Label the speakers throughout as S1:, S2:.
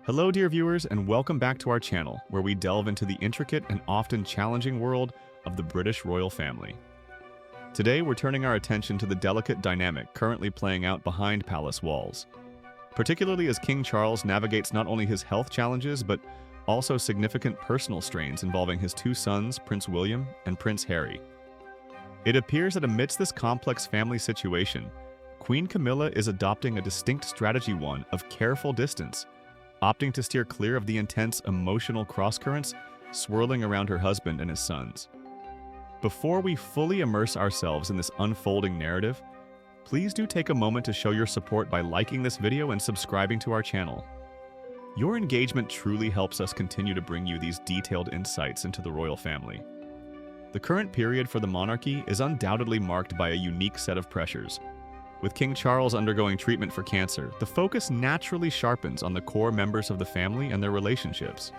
S1: Hello, dear viewers, and welcome back to our channel, where we delve into the intricate and often challenging world of the British royal family. Today, we're turning our attention to the delicate dynamic currently playing out behind palace walls, particularly as King Charles navigates not only his health challenges, but also significant personal strains involving his two sons, Prince William and Prince Harry. It appears that amidst this complex family situation, Queen Camilla is adopting a distinct strategy, one of careful distance, opting to steer clear of the intense emotional crosscurrents swirling around her husband and his sons. Before we fully immerse ourselves in this unfolding narrative, please do take a moment to show your support by liking this video and subscribing to our channel. Your engagement truly helps us continue to bring you these detailed insights into the royal family. The current period for the monarchy is undoubtedly marked by a unique set of pressures. With King Charles undergoing treatment for cancer, the focus naturally sharpens on the core members of the family and their relationships.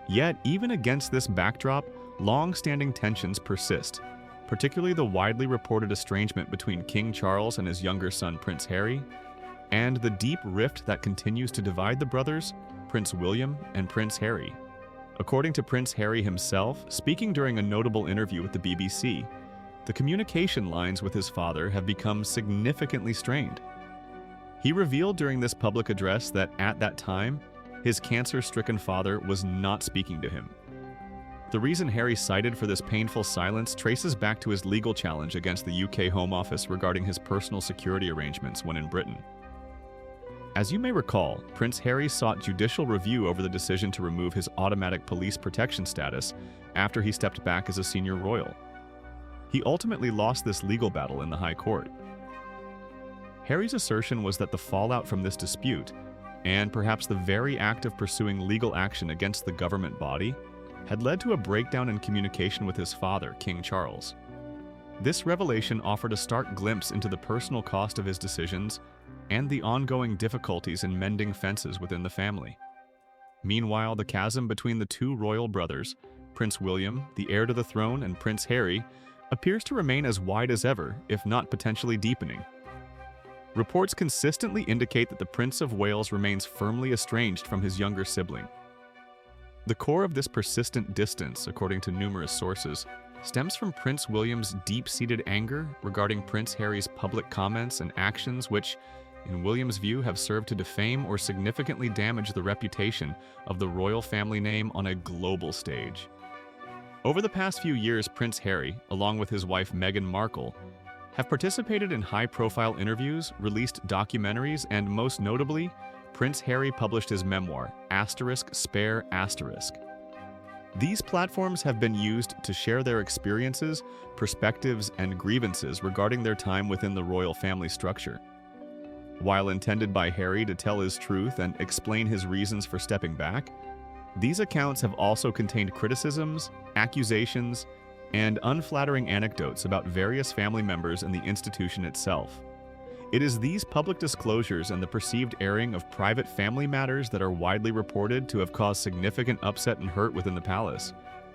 S1: Yet, even against this backdrop, long-standing tensions persist, particularly the widely reported estrangement between King Charles and his younger son Prince Harry, and the deep rift that continues to divide the brothers, Prince William and Prince Harry. According to Prince Harry himself, speaking during a notable interview with the BBC, the communication lines with his father have become significantly strained. He revealed during this public address that at that time, his cancer-stricken father was not speaking to him. The reason Harry cited for this painful silence traces back to his legal challenge against the UK Home Office regarding his personal security arrangements when in Britain. As you may recall, Prince Harry sought judicial review over the decision to remove his automatic police protection status after he stepped back as a senior royal. He ultimately lost this legal battle in the High Court. Harry's assertion was that the fallout from this dispute, and perhaps the very act of pursuing legal action against the government body, had led to a breakdown in communication with his father, King Charles. This revelation offered a stark glimpse into the personal cost of his decisions and the ongoing difficulties in mending fences within the family. Meanwhile, the chasm between the two royal brothers, Prince William, the heir to the throne, and Prince Harry, appears to remain as wide as ever, if not potentially deepening. Reports consistently indicate that the Prince of Wales remains firmly estranged from his younger sibling. The core of this persistent distance, according to numerous sources, stems from Prince William's deep-seated anger regarding Prince Harry's public comments and actions which, in William's view, have served to defame or significantly damage the reputation of the royal family name on a global stage. Over the past few years, Prince Harry, along with his wife Meghan Markle, have participated in high-profile interviews, released documentaries, and most notably, Prince Harry published his memoir, **Spare**. These platforms have been used to share their experiences, perspectives, and grievances regarding their time within the royal family structure. While intended by Harry to tell his truth and explain his reasons for stepping back, these accounts have also contained criticisms, accusations, and unflattering anecdotes about various family members and the institution itself. It is these public disclosures and the perceived airing of private family matters that are widely reported to have caused significant upset and hurt within the palace,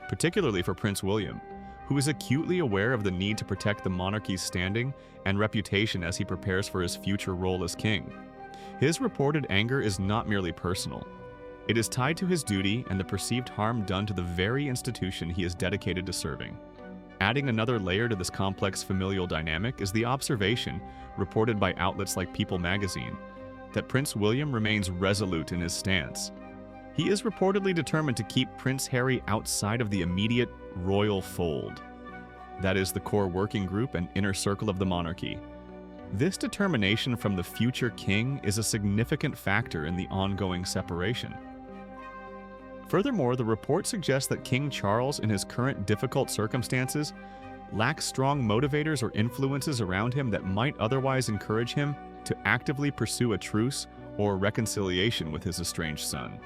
S1: particularly for Prince William, who is acutely aware of the need to protect the monarchy's standing and reputation as he prepares for his future role as king. His reported anger is not merely personal. It is tied to his duty and the perceived harm done to the very institution he is dedicated to serving. Adding another layer to this complex familial dynamic is the observation, reported by outlets like People magazine, that Prince William remains resolute in his stance. He is reportedly determined to keep Prince Harry outside of the immediate royal fold. That is, the core working group and inner circle of the monarchy. This determination from the future king is a significant factor in the ongoing separation. Furthermore, the report suggests that King Charles, in his current difficult circumstances, lacks strong motivators or influences around him that might otherwise encourage him to actively pursue a truce or reconciliation with his estranged son.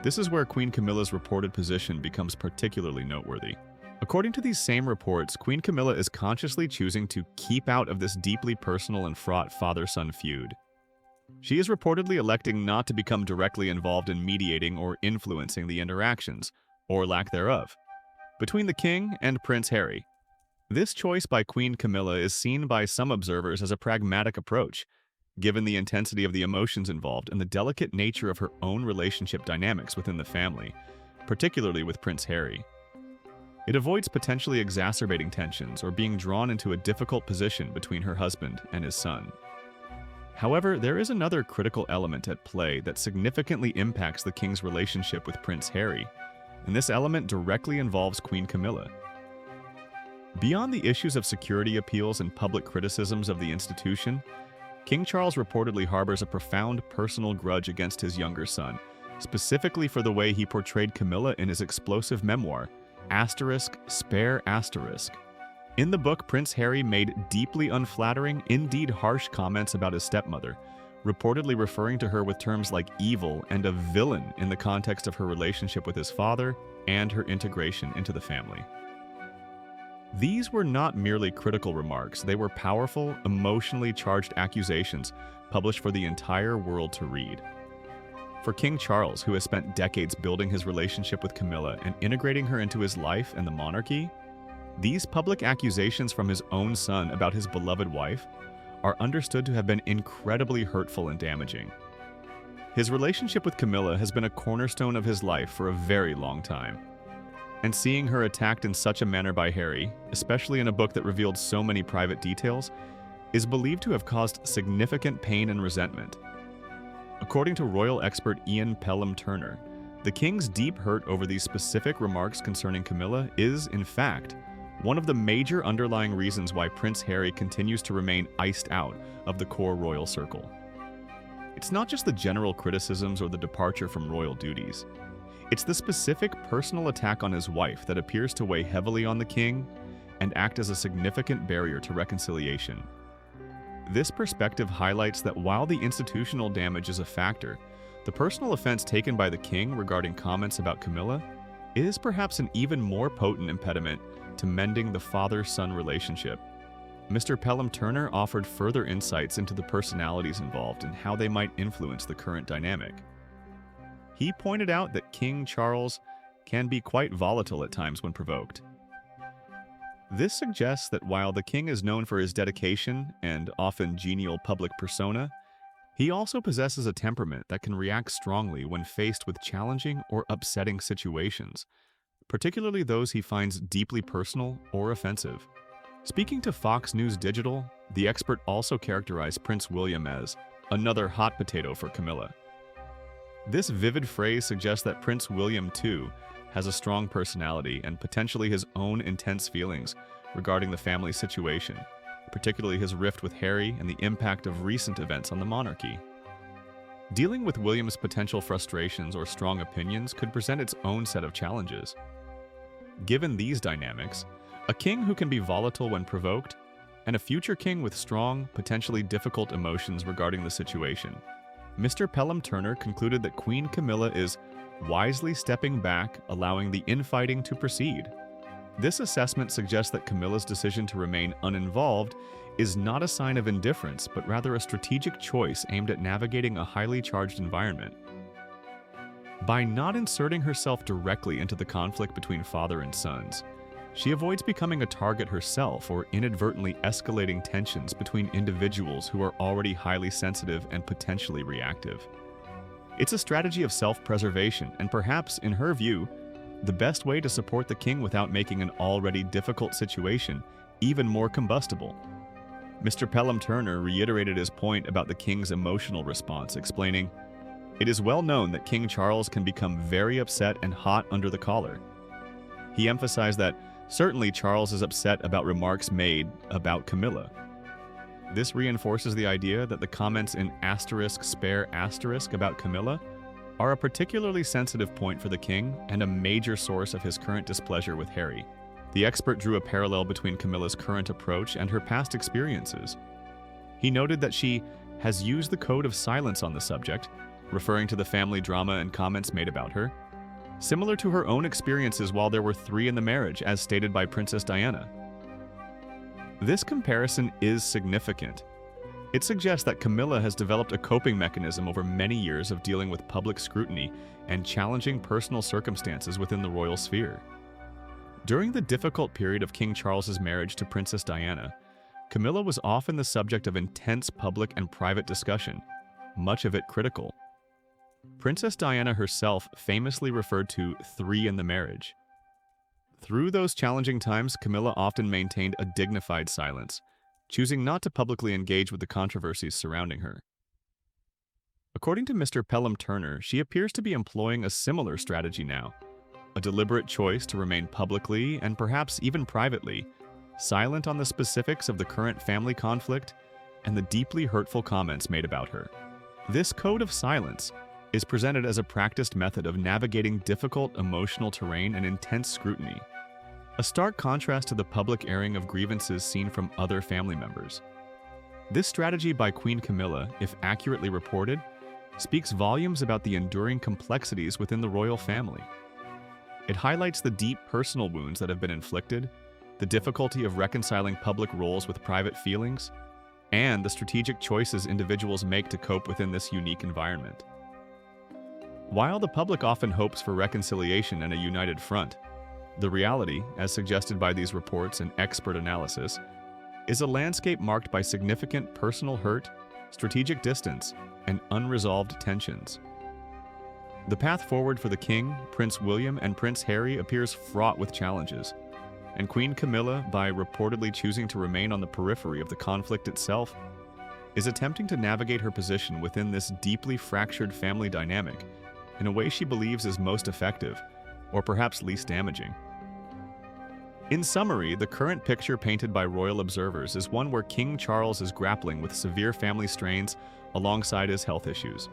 S1: This is where Queen Camilla's reported position becomes particularly noteworthy. According to these same reports, Queen Camilla is consciously choosing to keep out of this deeply personal and fraught father-son feud. She is reportedly electing not to become directly involved in mediating or influencing the interactions, or lack thereof, between the king and Prince Harry. This choice by Queen Camilla is seen by some observers as a pragmatic approach, given the intensity of the emotions involved and the delicate nature of her own relationship dynamics within the family, particularly with Prince Harry. It avoids potentially exacerbating tensions or being drawn into a difficult position between her husband and his son. However, there is another critical element at play that significantly impacts the king's relationship with Prince Harry, and this element directly involves Queen Camilla. Beyond the issues of security appeals and public criticisms of the institution, King Charles reportedly harbors a profound personal grudge against his younger son, specifically for the way he portrayed Camilla in his explosive memoir, *******. In the book, Prince Harry made deeply unflattering, indeed harsh comments about his stepmother, reportedly referring to her with terms like evil and a villain in the context of her relationship with his father and her integration into the family. These were not merely critical remarks, they were powerful, emotionally charged accusations published for the entire world to read. For King Charles, who has spent decades building his relationship with Camilla and integrating her into his life and the monarchy, these public accusations from his own son about his beloved wife are understood to have been incredibly hurtful and damaging. His relationship with Camilla has been a cornerstone of his life for a very long time. And seeing her attacked in such a manner by Harry, especially in a book that revealed so many private details, is believed to have caused significant pain and resentment. According to royal expert Ian Pelham Turner, the king's deep hurt over these specific remarks concerning Camilla is, in fact, one of the major underlying reasons why Prince Harry continues to remain iced out of the core royal circle. It's not just the general criticisms or the departure from royal duties. It's the specific personal attack on his wife that appears to weigh heavily on the king and act as a significant barrier to reconciliation. This perspective highlights that while the institutional damage is a factor, the personal offense taken by the king regarding comments about Camilla is perhaps an even more potent impediment to mending the father-son relationship. Mr. Pelham Turner offered further insights into the personalities involved and how they might influence the current dynamic. He pointed out that King Charles can be quite volatile at times when provoked. This suggests that while the king is known for his dedication and often genial public persona, he also possesses a temperament that can react strongly when faced with challenging or upsetting situations, particularly those he finds deeply personal or offensive. Speaking to Fox News Digital, the expert also characterized Prince William as another hot potato for Camilla. This vivid phrase suggests that Prince William, too, has a strong personality and potentially his own intense feelings regarding the family situation, particularly his rift with Harry and the impact of recent events on the monarchy. Dealing with William's potential frustrations or strong opinions could present its own set of challenges. Given these dynamics, a king who can be volatile when provoked, and a future king with strong, potentially difficult emotions regarding the situation, Mr. Pelham Turner concluded that Queen Camilla is wisely stepping back, allowing the infighting to proceed. This assessment suggests that Camilla's decision to remain uninvolved is not a sign of indifference, but rather a strategic choice aimed at navigating a highly charged environment. By not inserting herself directly into the conflict between father and sons, she avoids becoming a target herself or inadvertently escalating tensions between individuals who are already highly sensitive and potentially reactive. It's a strategy of self-preservation and perhaps, in her view, the best way to support the king without making an already difficult situation even more combustible. Mr. Pelham Turner reiterated his point about the king's emotional response, explaining, "It is well known that King Charles can become very upset and hot under the collar." He emphasized that certainly Charles is upset about remarks made about Camilla. This reinforces the idea that the comments in *** about Camilla are a particularly sensitive point for the king and a major source of his current displeasure with Harry. The expert drew a parallel between Camilla's current approach and her past experiences. He noted that she has used the code of silence on the subject, referring to the family drama and comments made about her, similar to her own experiences while there were 3 in the marriage, as stated by Princess Diana. This comparison is significant. It suggests that Camilla has developed a coping mechanism over many years of dealing with public scrutiny and challenging personal circumstances within the royal sphere. During the difficult period of King Charles's marriage to Princess Diana, Camilla was often the subject of intense public and private discussion, much of it critical. Princess Diana herself famously referred to 3 in the marriage. Through those challenging times, Camilla often maintained a dignified silence, choosing not to publicly engage with the controversies surrounding her. According to Mr. Pelham Turner, she appears to be employing a similar strategy now, a deliberate choice to remain publicly and perhaps even privately silent on the specifics of the current family conflict and the deeply hurtful comments made about her. This code of silence is presented as a practiced method of navigating difficult emotional terrain and intense scrutiny, a stark contrast to the public airing of grievances seen from other family members. This strategy by Queen Camilla, if accurately reported, speaks volumes about the enduring complexities within the royal family. It highlights the deep personal wounds that have been inflicted, the difficulty of reconciling public roles with private feelings, and the strategic choices individuals make to cope within this unique environment. While the public often hopes for reconciliation and a united front, the reality, as suggested by these reports and expert analysis, is a landscape marked by significant personal hurt, strategic distance, and unresolved tensions. The path forward for the King, Prince William, and Prince Harry appears fraught with challenges, and Queen Camilla, by reportedly choosing to remain on the periphery of the conflict itself, is attempting to navigate her position within this deeply fractured family dynamic in a way she believes is most effective, or perhaps least damaging. In summary, the current picture painted by royal observers is one where King Charles is grappling with severe family strains alongside his health issues.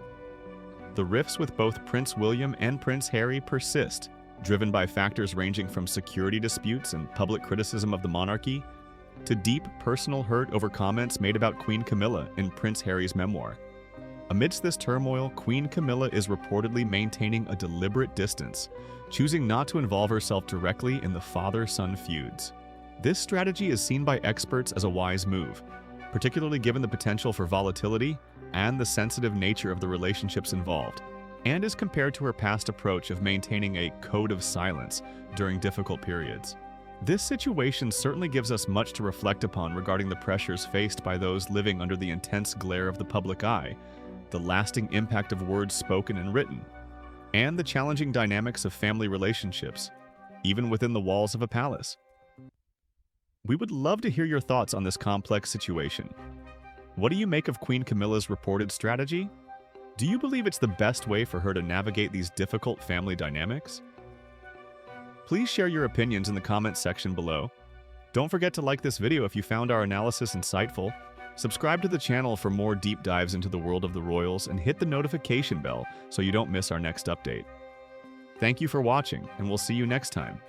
S1: The rifts with both Prince William and Prince Harry persist, driven by factors ranging from security disputes and public criticism of the monarchy to deep personal hurt over comments made about Queen Camilla in Prince Harry's memoir. Amidst this turmoil, Queen Camilla is reportedly maintaining a deliberate distance, choosing not to involve herself directly in the father-son feuds. This strategy is seen by experts as a wise move, particularly given the potential for volatility and the sensitive nature of the relationships involved, and is compared to her past approach of maintaining a code of silence during difficult periods. This situation certainly gives us much to reflect upon regarding the pressures faced by those living under the intense glare of the public eye, the lasting impact of words spoken and written, and the challenging dynamics of family relationships, even within the walls of a palace. We would love to hear your thoughts on this complex situation. What do you make of Queen Camilla's reported strategy? Do you believe it's the best way for her to navigate these difficult family dynamics? Please share your opinions in the comments section below. Don't forget to like this video if you found our analysis insightful. Subscribe to the channel for more deep dives into the world of the royals and hit the notification bell so you don't miss our next update. Thank you for watching, and we'll see you next time.